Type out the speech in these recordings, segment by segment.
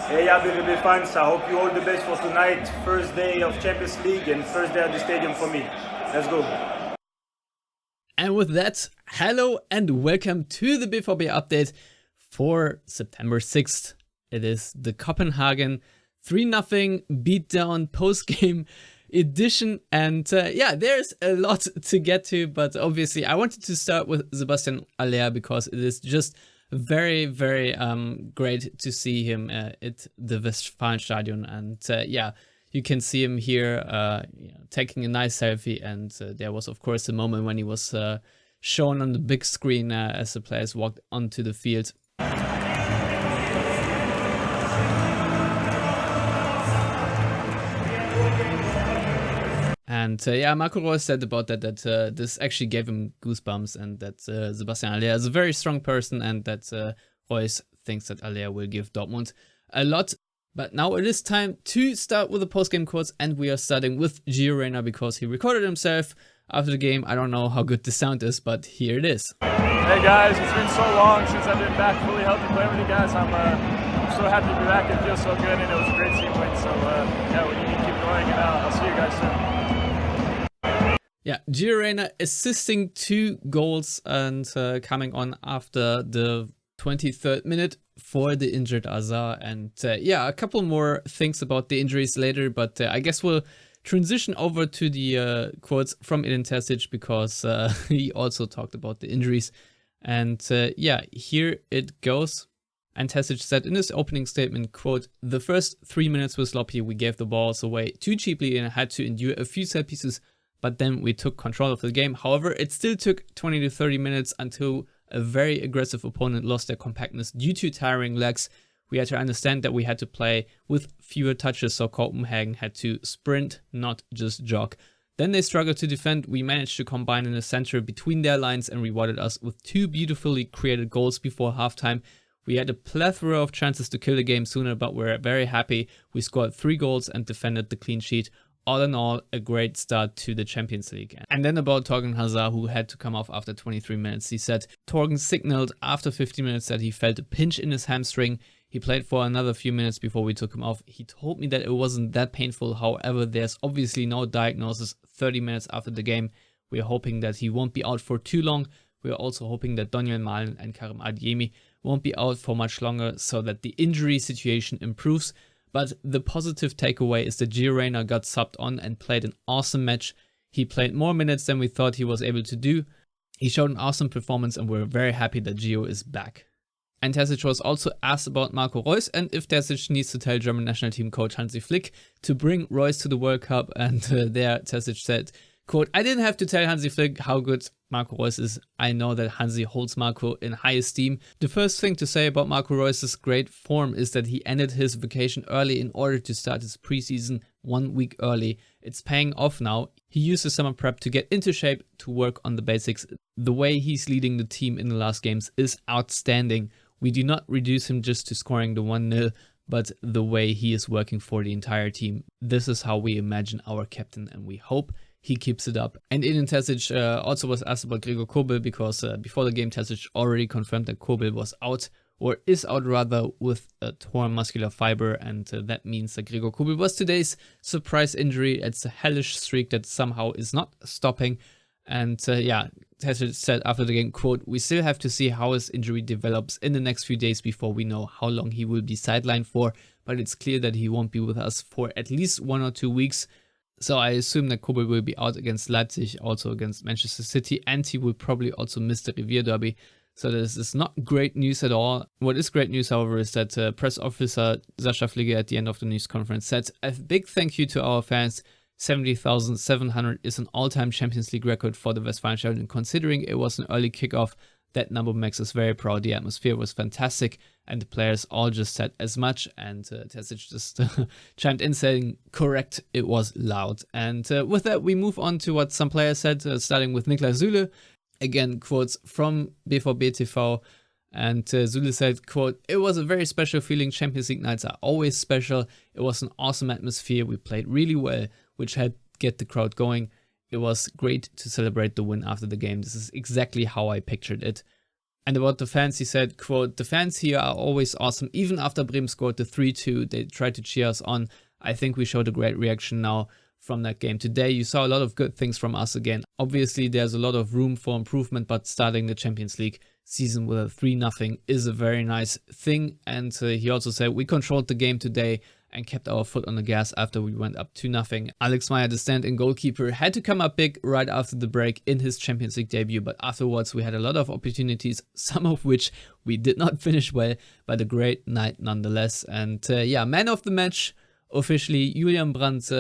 Yeah, BVB fans, I hope you all the best for tonight. First day of Champions League and first day at the stadium for me. Let's go. And with that, hello and welcome to the BVB update for September 6th. It is the Copenhagen 3-0 beatdown post-game edition. And there's a lot to get to, but obviously I wanted to start with Sebastian Haller because it is just very, very great to see him at the Westfalenstadion. And you can see him here taking a nice selfie. And there was, of course, a moment when he was shown on the big screen as the players walked onto the field. And Marco Reus said about that this actually gave him goosebumps, and that Sebastian Haller is a very strong person, and that Reus thinks that Haller will give Dortmund a lot. But now it is time to start with the post-game quotes, and we are starting with Gio Reyna because he recorded himself after the game. I don't know how good the sound is, but here it is. Hey guys, it's been so long since I've been back fully healthy playing with you guys. I'm so happy to be back. It feels so good, and it was a great team win. So we need to keep going, and I'll see you guys soon. Yeah, Gio Reyna assisting 2 goals and coming on after the 23rd minute for the injured Hazard. And a couple more things about the injuries later, but I guess we'll transition over to the quotes from Edin Terzic because he also talked about the injuries. And here it goes. And Terzic said in his opening statement, quote, "The first 3 minutes were sloppy. We gave the balls away too cheaply and had to endure a few set pieces, but then we took control of the game. However, it still took 20 to 30 minutes until a very aggressive opponent lost their compactness due to tiring legs. We had to understand that we had to play with fewer touches, so Copenhagen had to sprint, not just jog. Then they struggled to defend. We managed to combine in the center between their lines and rewarded us with 2 beautifully created goals before halftime. We had a plethora of chances to kill the game sooner, but we're very happy. We scored 3 goals and defended the clean sheet. All in all, a great start to the Champions League." And then about Thorgan Hazard, who had to come off after 23 minutes. He said, "Thorgan signaled after 50 minutes that he felt a pinch in his hamstring. He played for another few minutes before we took him off. He told me that it wasn't that painful. However, there's obviously no diagnosis 30 minutes after the game. We are hoping that he won't be out for too long. We are also hoping that Daniel Malen and Karim Adeyemi won't be out for much longer so that the injury situation improves. But the positive takeaway is that Gio Reyna got subbed on and played an awesome match. He played more minutes than we thought he was able to do. He showed an awesome performance and we're very happy that Gio is back." And Terzic was also asked about Marco Reus and if Terzic needs to tell German national team coach Hansi Flick to bring Reus to the World Cup. And there Terzic said, quote, "I didn't have to tell Hansi Flick how good Marco Reus is. I know that Hansi holds Marco in high esteem. The first thing to say about Marco Reus's great form is that he ended his vacation early in order to start his preseason 1 week early. It's paying off now. He used the summer prep to get into shape, to work on the basics. The way he's leading the team in the last games is outstanding. We do not reduce him just to scoring the 1-0, but the way he is working for the entire team. This is how we imagine our captain, and we hope he keeps it up." And Edin Terzic also was asked about Gregor Kobel because before the game Terzic already confirmed that Kobel was out, or is out rather, with a torn muscular fiber, and that means that Gregor Kobel was today's surprise injury. It's a hellish streak that somehow is not stopping. And Terzic said after the game, quote, "We still have to see how his injury develops in the next few days before we know how long he will be sidelined for, but it's clear that he won't be with us for at least 1 or 2 weeks. So I assume that Kobel will be out against Leipzig, also against Manchester City, and he will probably also miss the Revier Derby. So this is not great news at all. What is great news, however, is that press officer Sascha Fliege at the end of the news conference said, "A big thank you to our fans. 70,700 is an all-time Champions League record for the Westfalenstadion. Considering it was an early kickoff, that number makes us very proud. The atmosphere was fantastic, and the players all just said as much." And Terzic just chimed in saying, "Correct, it was loud." And with that, we move on to what some players said, starting with Niklas Süle. Again, quotes from BVB TV. And Süle said, quote, "It was a very special feeling. Champions League nights are always special. It was an awesome atmosphere. We played really well, which helped get the crowd going. It was great to celebrate the win after the game. This is exactly how I pictured it." And about the fans, he said, quote, "The fans here are always awesome. Even after Bremen scored the 3-2, they tried to cheer us on. I think we showed a great reaction now from that game. Today, you saw a lot of good things from us again. Obviously, there's a lot of room for improvement, but starting the Champions League season with a 3-0 is a very nice thing." And he also said, "We controlled the game today and kept our foot on the gas after we went up 2-0. Alex Meyer, the stand-in goalkeeper, had to come up big right after the break in his Champions League debut, but afterwards we had a lot of opportunities, some of which we did not finish well, but a great night nonetheless." And yeah, man of the match, officially, Julian Brandt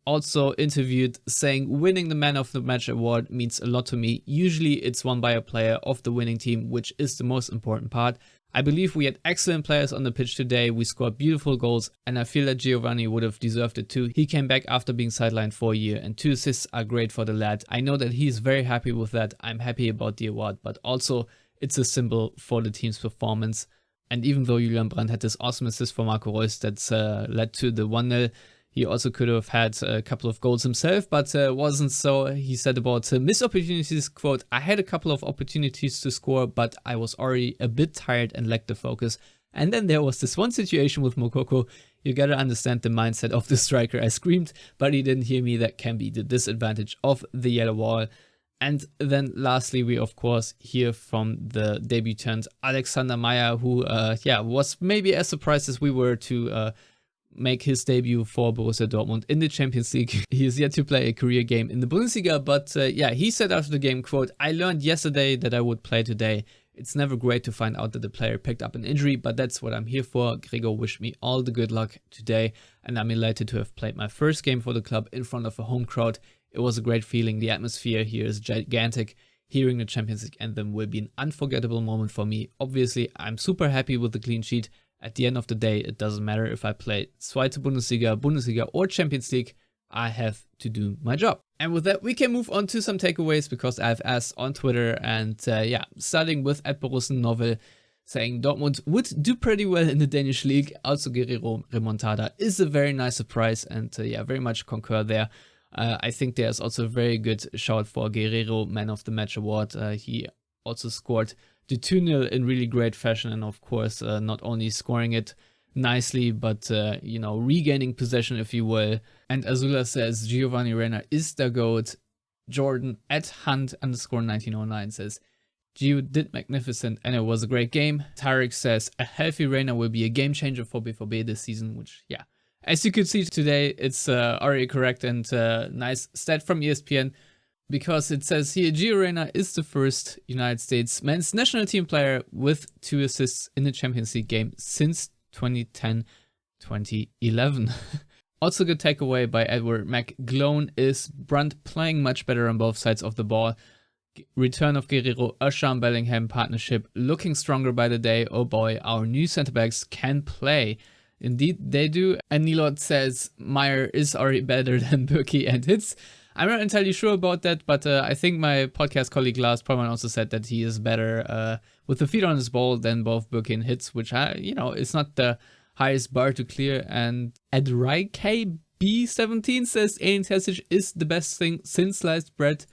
also interviewed, saying, "Winning the man of the match award means a lot to me. Usually it's won by a player of the winning team, which is the most important part. I believe we had excellent players on the pitch today. We scored beautiful goals, and I feel that Giovanni would have deserved it too. He came back after being sidelined for a year, and 2 assists are great for the lad. I know that he is very happy with that. I'm happy about the award, but also it's a symbol for the team's performance." And even though Julian Brandt had this awesome assist for Marco Reus that's led to the 1-0, he also could have had a couple of goals himself, but wasn't so. He said about missed opportunities, quote, "I had a couple of opportunities to score, but I was already a bit tired and lacked the focus. And then there was this one situation with Moukoko. You gotta understand the mindset of the striker. I screamed, but he didn't hear me. That can be the disadvantage of the yellow wall." And then lastly, we of course hear from the debutant Alexander Meyer, who was maybe as surprised as we were to make his debut for Borussia Dortmund in the Champions League. He is yet to play a career game in the Bundesliga, but he said after the game, quote, "I learned yesterday that I would play today. It's never great to find out that the player picked up an injury, but that's what I'm here for. Gregor wished me all the good luck today, and I'm elated to have played my first game for the club in front of a home crowd. It was a great feeling. The atmosphere here is gigantic. Hearing the Champions League anthem will be an unforgettable moment for me. Obviously, I'm super happy with the clean sheet. At the end of the day, it doesn't matter if I play Zweite Bundesliga or Champions League. I have to do my job." And with that, we can move on to some takeaways, because I've asked on Twitter, and starting with @Borussen saying Dortmund would do pretty well in the Danish league. Also, Guerrero remontada is a very nice surprise, and very much concur there. I think there's also a very good shout for Guerrero Man of the Match award. He also scored the 2-0 in really great fashion, and of course not only scoring it nicely, but regaining possession, if you will. And Azula says Giovanni Reyna is the GOAT. Jordan @Hunt_1909 says Gio did magnificent and it was a great game. Tarek says a healthy Reyna will be a game changer for BVB this season, which as you could see today, it's already correct, and nice stat from ESPN. Because it says here, Gio Reyna is the first United States men's national team player with 2 assists in the Champions League game since 2010-2011. Also good takeaway by Edward McGlone is Brandt playing much better on both sides of the ball. Return of Guerrero, Özcan Bellingham partnership looking stronger by the day. Oh boy, our new centre-backs can play. Indeed, they do. And Nilot says Meyer is already better than Burki and Hitz. I'm not entirely sure about that, but I think my podcast colleague Lars Pollmann also said that he is better with the feet on his ball than both Burki and Hitz, which is not the highest bar to clear. And Adrike B17 says Edin Terzic is the best thing since sliced bread.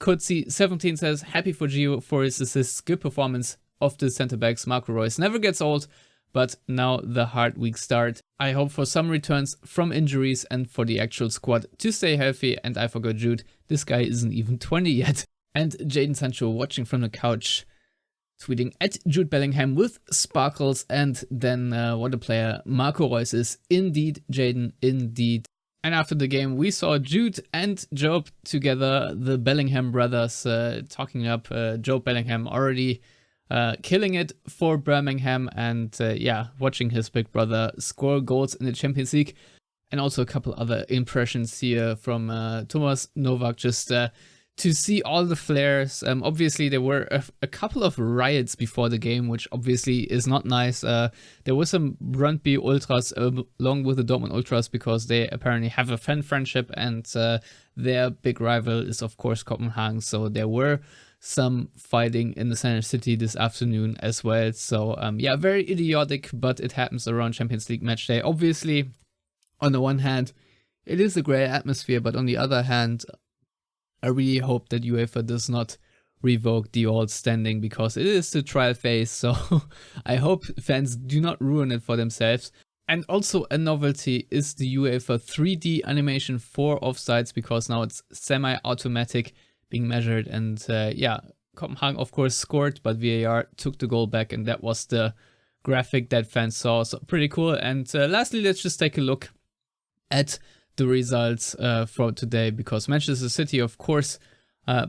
Kutzi17 says happy for Gio for his assists, good performance of the centre backs. Marco Reus never gets old. But now the hard week start. I hope for some returns from injuries and for the actual squad to stay healthy. And I forgot Jude, this guy isn't even 20 yet. And Jadon Sancho watching from the couch, tweeting @Jude Bellingham with sparkles. And then what a player Marco Reus is. Indeed, Jadon, indeed. And after the game, we saw Jude and Job together, the Bellingham brothers, talking up Job Bellingham already killing it for Birmingham, and watching his big brother score goals in the Champions League. And also a couple other impressions here from Thomas Novak, just to see all the flares. Obviously, there were a couple of riots before the game, which obviously is not nice. There were some Brøndby Ultras along with the Dortmund Ultras, because they apparently have a fan friendship, and their big rival is, of course, Copenhagen. So there were some fighting in the center city this afternoon as well. So very idiotic, but it happens around Champions League match day. Obviously, on the one hand, it is a great atmosphere, but on the other hand, I really hope that UEFA does not revoke the old standing because it is the trial phase. So I hope fans do not ruin it for themselves. And also a novelty is the UEFA 3D animation for offsides, because now it's semi-automatic being measured. And yeah, Kopenhagen of course scored, but VAR took the goal back, and that was the graphic that fans saw. So pretty cool. And lastly, let's just take a look at the results for today, because Manchester City of course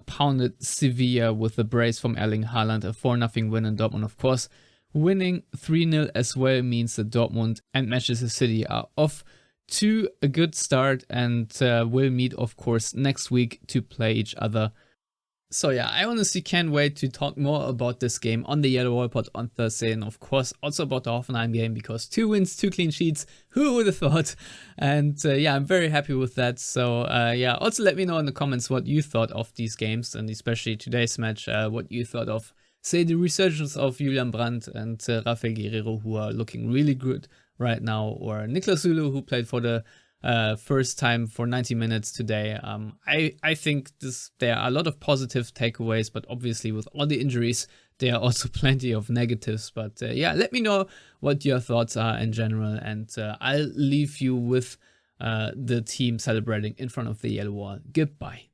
pounded Sevilla with a brace from Erling Haaland, a 4-0 win, and Dortmund of course winning 3-0 as well means that Dortmund and Manchester City are off to a good start, and will meet of course next week to play each other. So yeah, I honestly can't wait to talk more about this game on the Yellow Wall Pod on Thursday, and of course also about the Hoffenheim game, because 2 wins, 2 clean sheets, who would have thought? And yeah, I'm very happy with that. So yeah, also let me know in the comments what you thought of these games, and especially today's match, what you thought of, say, the resurgence of Julian Brandt and Rafael Guerreiro, who are looking really good right now, or Niklas Süle, who played for the first time for 90 minutes today. I think there are a lot of positive takeaways, but obviously with all the injuries, there are also plenty of negatives. But yeah, let me know what your thoughts are in general, and I'll leave you with the team celebrating in front of the yellow wall. Goodbye.